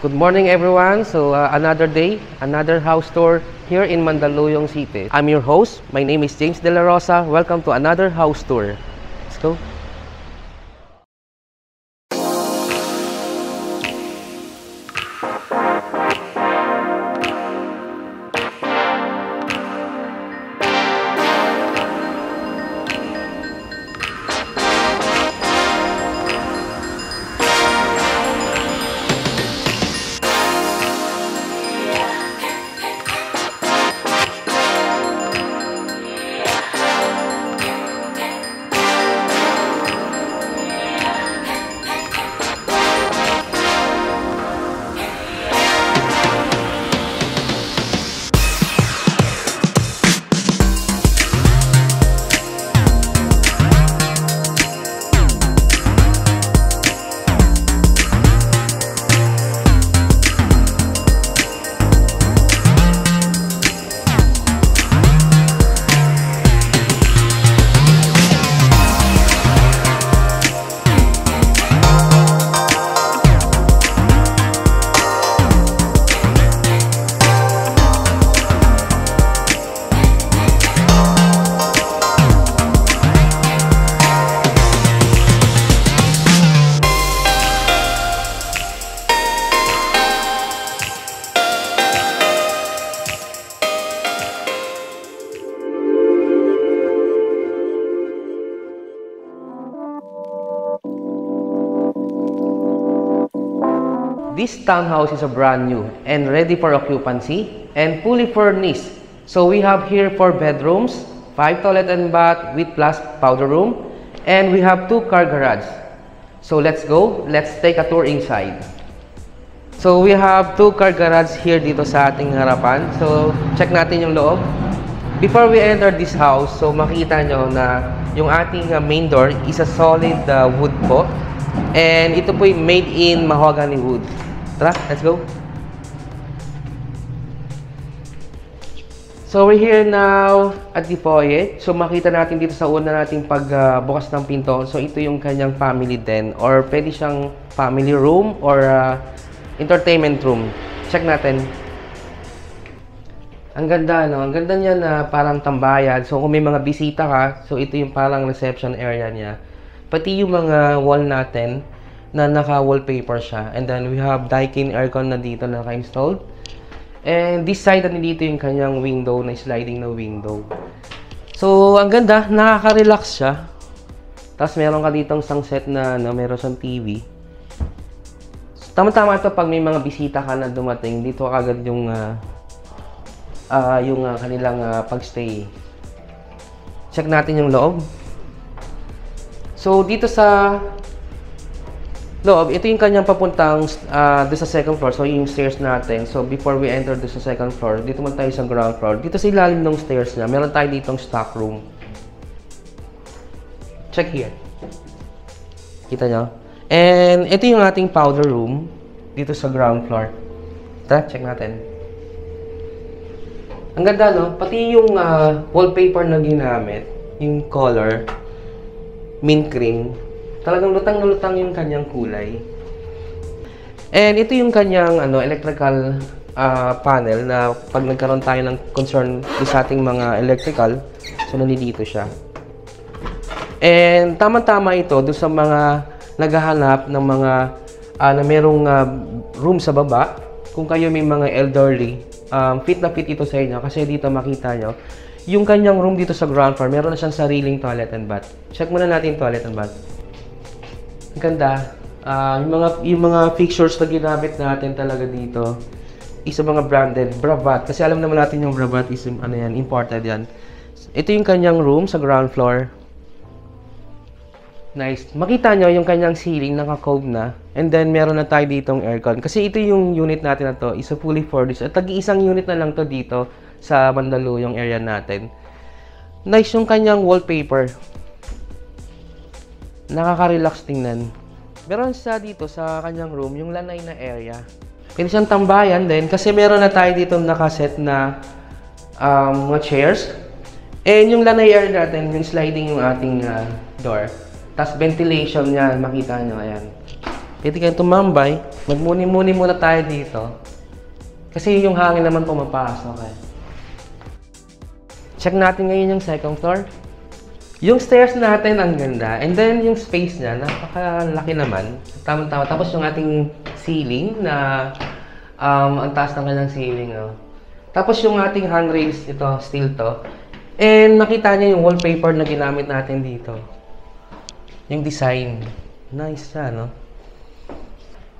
Good morning everyone. Another day, another house tour here in Mandaluyong City. I'm your host. My name is James De La Rosa. Welcome to another house tour. Let's go. This townhouse is a brand new and ready for occupancy and fully furnished. So we have here 4 bedrooms, 5 toilet and bath with plus powder room, and we have 2 car garage. So let's go. Let's take a tour inside. So we have 2 car garage here dito sa ating harapan. So check natin yung loob. Before we enter this house, so makita nyo na yung ating main door is a solid wood po. And ito po yung made in mahogany wood. Tara, let's go. So we're here now at the foyer. So makita natin dito sa una nating pagbukas ng pinto. So ito yung kanyang family den, or pwede siyang family room or entertainment room. Check natin. Ang ganda, no? Ang ganda niya na parang tambayan. So kung may mga bisita ka, so ito yung parang reception area niya. Pati yung mga wall natin na naka-wallpaper siya. And then we have Daikin aircon na dito na naka-installed. And this side na dito yung kanyang window, na sliding na window. So ang ganda, nakaka-relax siya. Tapos meron ka ditong sunset na meron siyang TV. So, tama-tama ito pag may mga bisita ka na dumating. Dito agad yung kanilang pagstay. Check natin yung loob. So dito sa loob, ito yung kanyang papuntang doon sa second floor. So yung stairs natin. So before we enter doon sa second floor, dito man tayo sa ground floor. Dito sa ilalim ng stairs niya, meron tayo ditong stock room. Check here. Kita nyo? And ito yung ating powder room dito sa ground floor. Tara, check natin. Ang ganda, no? Pati yung wallpaper na ginamit, yung color, mint cream. Talagang lutang na lutang yung kanyang kulay. And ito yung kanyang electrical panel na pag nagkaroon tayo ng concern sa ating mga electrical, so nandito siya. And tama-tama ito doon sa mga naghahanap ng mga na merong room sa baba. Kung kayo may mga elderly, fit na fit ito sa inyo kasi dito makita nyo yung kanyang room dito sa ground floor, meron na siyang sariling toilet and bath. Check muna natin yung toilet and bath. Ang ganda. Yung mga fixtures na ginamit natin talaga dito is mga branded Brabant. Kasi alam naman natin yung Brabant is imported yan. Ito yung kanyang room sa ground floor. Nice. Makita nyo yung kanyang ceiling, naka-cove na. And then meron na tayo ditong aircon. Kasi ito yung unit natin na to, is a fully furnished. At tag-iisang unit na lang to dito sa Mandaluyong area natin. Nice yung kanyang wallpaper. Nakaka-relax tingnan. Meron sa dito sa kanyang room yung lanay na area. Pwede siyang tambayan din kasi meron na tayo dito nakaset na mga chairs. And yung lanay area natin, yung sliding yung ating door. Tapos ventilation niya, makita nyo, ayan. Pwede kayong tumambay. Magmuni-muni muna tayo dito. Kasi yung hangin naman pumapasok eh. Check natin ngayon yung second floor. Yung stairs natin, ang ganda. And then, yung space niya, napakalaki naman. Tama-tama. Tapos yung ating ceiling na ang taas ng kanyang ceiling. Oh. Tapos yung ating handrails, ito, steel to. And nakita niya yung wallpaper na ginamit natin dito. Yung design. Nice siya, no?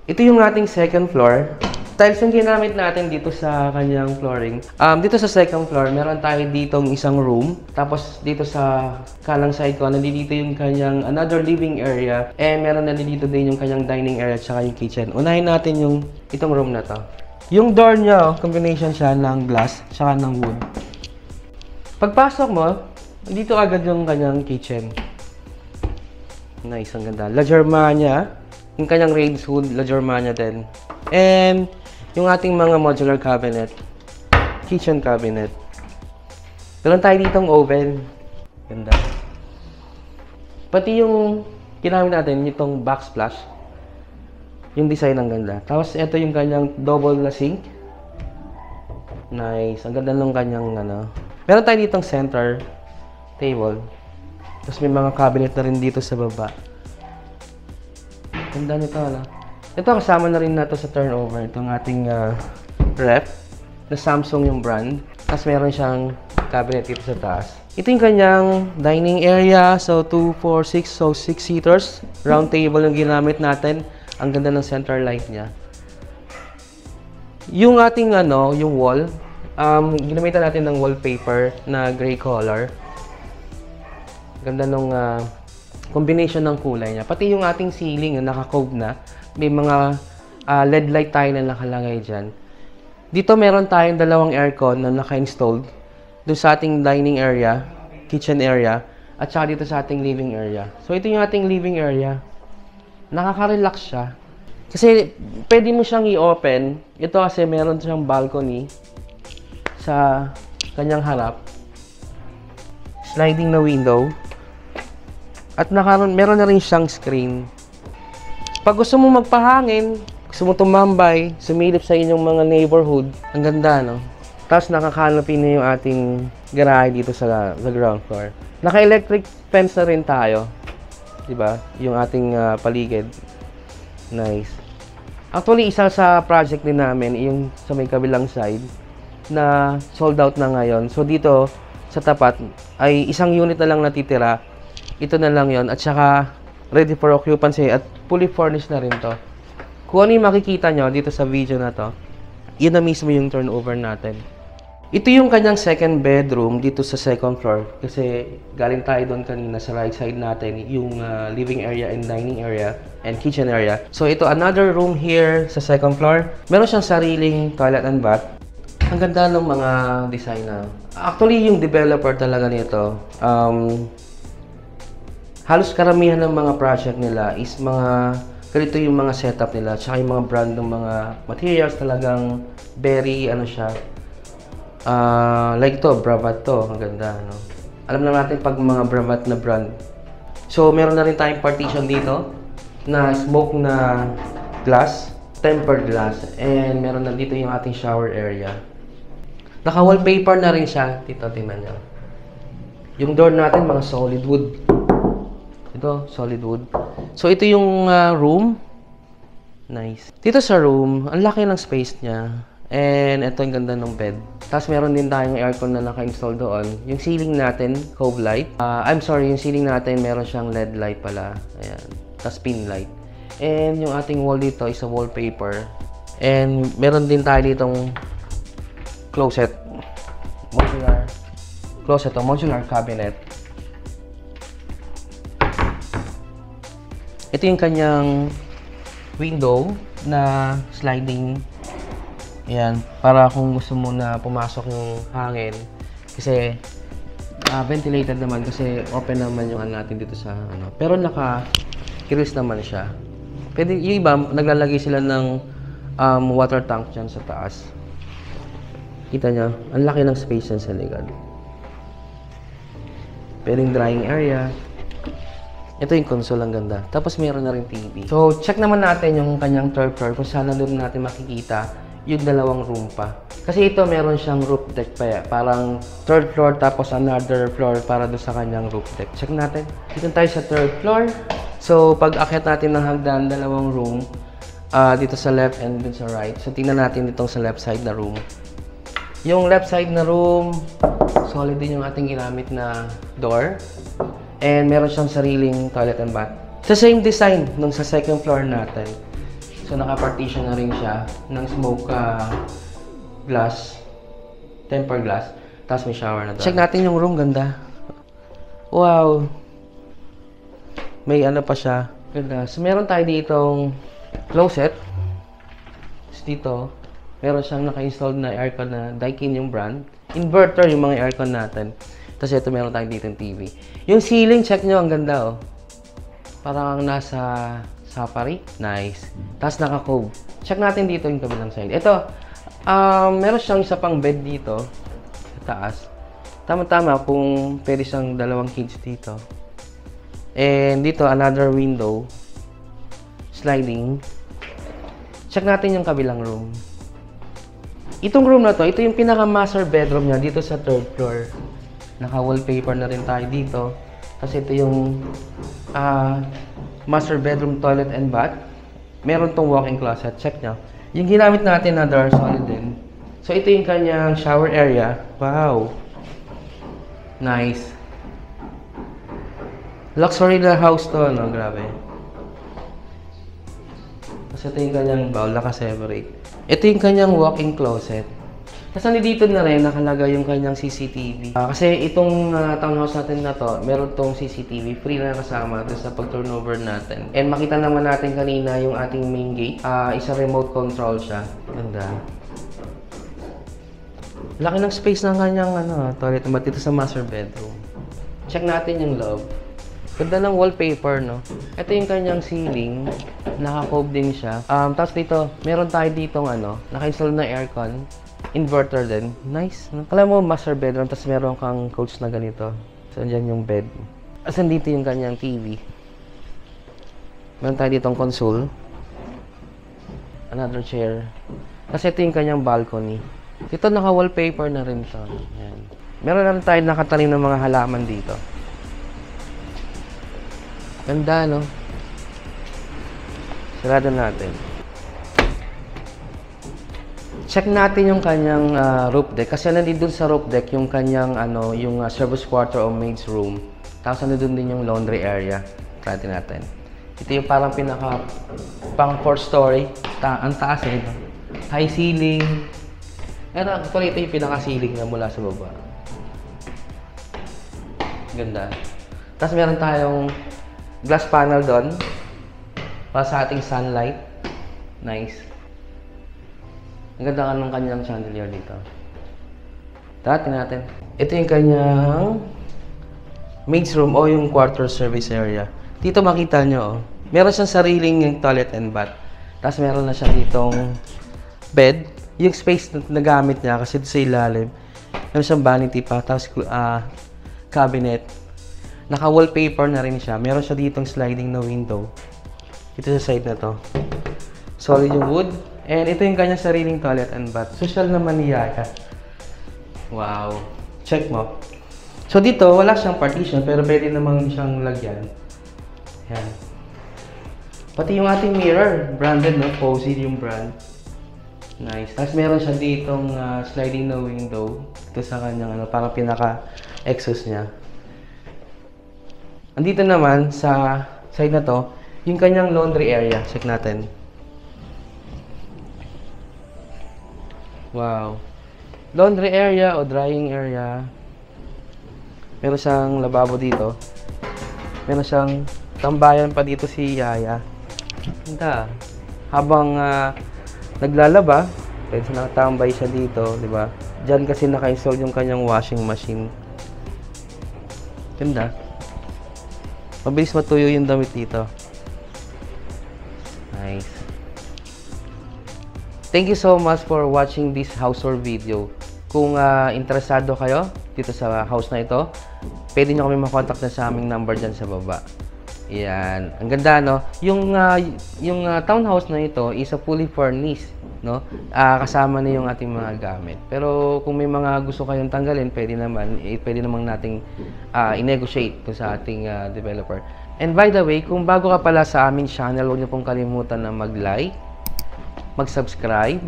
Ito yung ating second floor. Tiles yung ginamit natin dito sa kanyang flooring. Dito sa second floor, meron tayo ditong isang room. Tapos dito sa kalang side ko, nandito yung kanyang another living area. And meron nandito din yung kanyang dining area at saka yung kitchen. Unahin natin yung itong room na to. Yung door niya, combination siya ng glass at saka ng wood. Pagpasok mo, dito agad yung kanyang kitchen. Nice, ang ganda. La Germania. Yung kanyang raised hood, La Germania din. And yung ating mga modular cabinet, kitchen cabinet. Meron tayo ditong oven. Ganda. Pati yung ginamit natin, itong backsplash. Yung design ang ganda. Tapos ito yung kanyang double na sink. Nice. Ang ganda ng kanyang ano. Meron tayo ditong center table. Tapos may mga cabinet na rin dito sa baba. Ganda nito, ano? Ito, kasama na rin nato sa turnover. Itong ating rep na Samsung yung brand. Tapos meron siyang cabinet dito sa taas. Ito yung kanyang dining area. So, 2, 4, 6. So, 6 seaters. Round table yung ginamit natin. Ang ganda ng center light niya. Yung ating, yung wall, ginamitan natin ng wallpaper na gray color. Ganda nung combination ng kulay niya. Pati yung ating ceiling, naka-cove na. May mga LED light tayo na nakalagay dyan. Dito meron tayong dalawang aircon na naka-installed. Doon sa ating dining area, kitchen area, at saka dito sa ating living area. So ito yung ating living area. Nakaka-relax siya. Kasi pwede mo siyang i-open. Ito kasi meron siyang balcony sa kanyang harap. Sliding na window. At meron na rin siyang screen. Pag gusto mo magpahangin, gusto mo tumambay, sumilip sa inyong mga neighborhood, ang ganda, no? Tapos nakakanopy na yung ating garahe dito sa ground floor. Naka-electric fence na rin tayo. Diba? Yung ating paligid. Nice. Actually, isa sa project din namin, yung sa may kabilang side, na sold out na ngayon. So dito, sa tapat, ay isang unit na lang natitira. Ito na lang yon at saka ready for occupancy at fully furnished na rin to. Kung ano yung makikita nyo dito sa video na to, yun na mismo yung turnover natin. Ito yung kanyang second bedroom dito sa second floor. Kasi galing tayo doon kanina sa right side natin, yung living area and dining area and kitchen area. So ito, another room here sa second floor. Meron siyang sariling toilet and bath. Ang ganda ng mga design na. Actually, yung developer talaga nito, halos karamihan ng mga project nila is mga ganito yung mga setup nila, tsaka yung mga brand ng mga materials talagang very siya, like to, Bravat to, ang ganda, no? Alam na natin pag mga Bravat na brand. So meron na rin tayong partition dito na smoke na glass, tempered glass, and meron na dito yung ating shower area. Naka wallpaper na rin siya dito, tingnan nyo. Yung door natin mga solid wood. Ito, solid wood. So, ito yung room. Nice. Dito sa room, ang laki ng space niya. And ito ang ganda ng bed. Tapos meron din tayong aircon na naka-install doon. Yung ceiling natin, cove light. Yung ceiling natin, meron siyang LED light pala. Ayan. Tapos pin light. And yung ating wall dito is a wallpaper. And meron din tayo ditong closet. Modular closet o modular cabinet. Ito yung kanyang window na sliding. Ayan, para kung gusto mo na pumasok yung hangin. Kasi ventilated naman kasi open naman yung natin dito sa Pero naka-grills naman siya. Pwede, yung iba, naglalagay sila ng water tank dyan sa taas. Kita nyo, ang laki ng space dyan sa likod. Pwedeng drying area. Ito yung console, ang ganda. Tapos meron na rin TV. So, check naman natin yung kanyang third floor kung saan doon natin makikita yung dalawang room pa. Kasi ito meron siyang roof deck pa ya. Parang third floor tapos another floor para doon sa kanyang roof deck. Check natin. Dito tayo sa third floor. So, pag akyat natin ng hagdan, dalawang room. Dito sa left and dun sa right. So, tingnan natin itong sa left side na room. Yung left side na room, solid din yung ating ginamit na door. And meron siyang sariling toilet and bath. Sa same design nung sa second floor natin. So, naka-partition na rin siya ng smoke glass, tempered glass. Tapos may shower na doon. Check natin yung room, ganda. Wow! May ano pa siya. Ganda. So, meron tayo ditong closet. Tapos dito, meron siyang naka-installed na aircon na Daikin yung brand. Inverter yung mga aircon natin. Tapos ito, meron tayo dito yung TV. Yung ceiling, check nyo, ang ganda oh. Parang nasa safari. Nice. Tapos naka-cove. Check natin dito yung kabilang side. Ito, meron siyang isa pang bed dito. Sa taas. Tama-tama kung pwede siyang dalawang kids dito. And dito, another window. Sliding. Check natin yung kabilang room. Itong room na to, ito yung pinaka-master bedroom niya dito sa third floor. Naka-wallpaper na rin tayo dito. Kasi ito yung master bedroom, toilet and bath. Meron tong walk-in closet. Check nyo. Yung ginamit natin na door, solid din. So, ito yung kanyang shower area. Wow! Nice. Luxury na house to, no? Grabe. Kasi ito yung kanyang bowl, naka-separate. Ito yung kanyang walk-in closet. Kasi dito na rin nakalagay yung kanyang CCTV. Kasi itong townhouse natin na to, meron tong CCTV, free na kasama doon sa pag-turnover natin. And makita naman natin kanina yung ating main gate. Isa remote control siya. Ganda. Laki ng space ng kanyang toilet naman dito sa master bedroom. Check natin yung loob. Ganda ng wallpaper, no? Ito yung kanyang ceiling. Naka-cove din siya. Tapos dito, meron tayo ditong naka-install na aircon. Inverter din. Nice. Alam mo, master bedroom, tapos meron kang couch na ganito. So, andyan yung bed. As dito yung kanyang TV. Meron tayo ditong console. Another chair. Kasi ito yung kanyang balcony. Dito naka-wallpaper na rin to. Yan. Meron na rin tayo nakatanim ng mga halaman dito. Ganda, no? Sarado natin. Check natin yung kanyang roof deck. Kasi nandito dun sa roof deck yung kanyang yung service quarter o maid's room. Tapos nandito din yung laundry area. Try natin. Ito yung parang pang 4 story. Ang taas ito. High ceiling. Actually, ito yung pinaka-ceiling na mula sa baba. Ganda. Tapos meron tayong glass panel doon para sa ating sunlight. Nice. Ang ganda ng kanyang chandelier dito. Tingnan natin. Ito yung kanyang maid's room o yung quarter service area. Dito makita nyo, meron siyang sariling toilet and bath. Tapos meron na siya ditong bed. Yung space na nagamit niya kasi dito sa ilalim. Meron siyang vanity pa. Tapos cabinet. Naka-wallpaper na rin siya. Meron siya ditong sliding na window. Ito sa side na to. Solid yung wood. And ito yung kanyang sariling toilet and bath. Social naman niya. Wow. Check mo. So dito, wala siyang partition pero pwede naman siyang lagyan. Yan. Pati yung ating mirror. Branded, no? Posey yung brand. Nice. Tapos meron siya ditong sliding na window. Ito sa kanyang parang pinaka-exhaust niya. Andito naman sa side na to, yung kanyang laundry area. Check natin. Wow. Laundry area o drying area. Meron siyang lababo dito. Meron siyang tambayan pa dito si Yaya. Ganda. Habang naglalaba, pwede nakatambay siya dito, di ba? Diyan kasi naka-install yung kanyang washing machine. Ganda. Mabilis matuyo yung damit dito. Nice. Thank you so much for watching this house tour video. Kung interesado kayo dito sa house na ito, pwede nyo kami makontak na sa aming number dyan sa baba. Yan. Ang ganda, no? Yung townhouse na ito is a fully furnished, no? Kasama na yung ating mga gamit. Pero kung may mga gusto kayong tanggalin, pwede naman nating i-negotiate to sa ating developer. And by the way, kung bago ka pala sa aming channel, huwag niyo pong kalimutan na mag-like, mag-subscribe,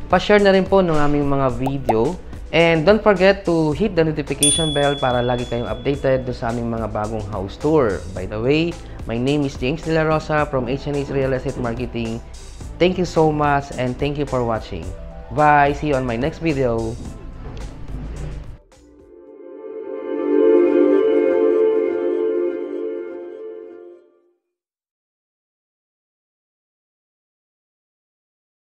pa-share na rin po ng aming mga video. And don't forget to hit the notification bell para lagi kayong updated do sa aming mga bagong house tour. By the way, my name is James De La Rosa from H&H Real Estate Marketing. Thank you so much and thank you for watching. Bye! See you on my next video.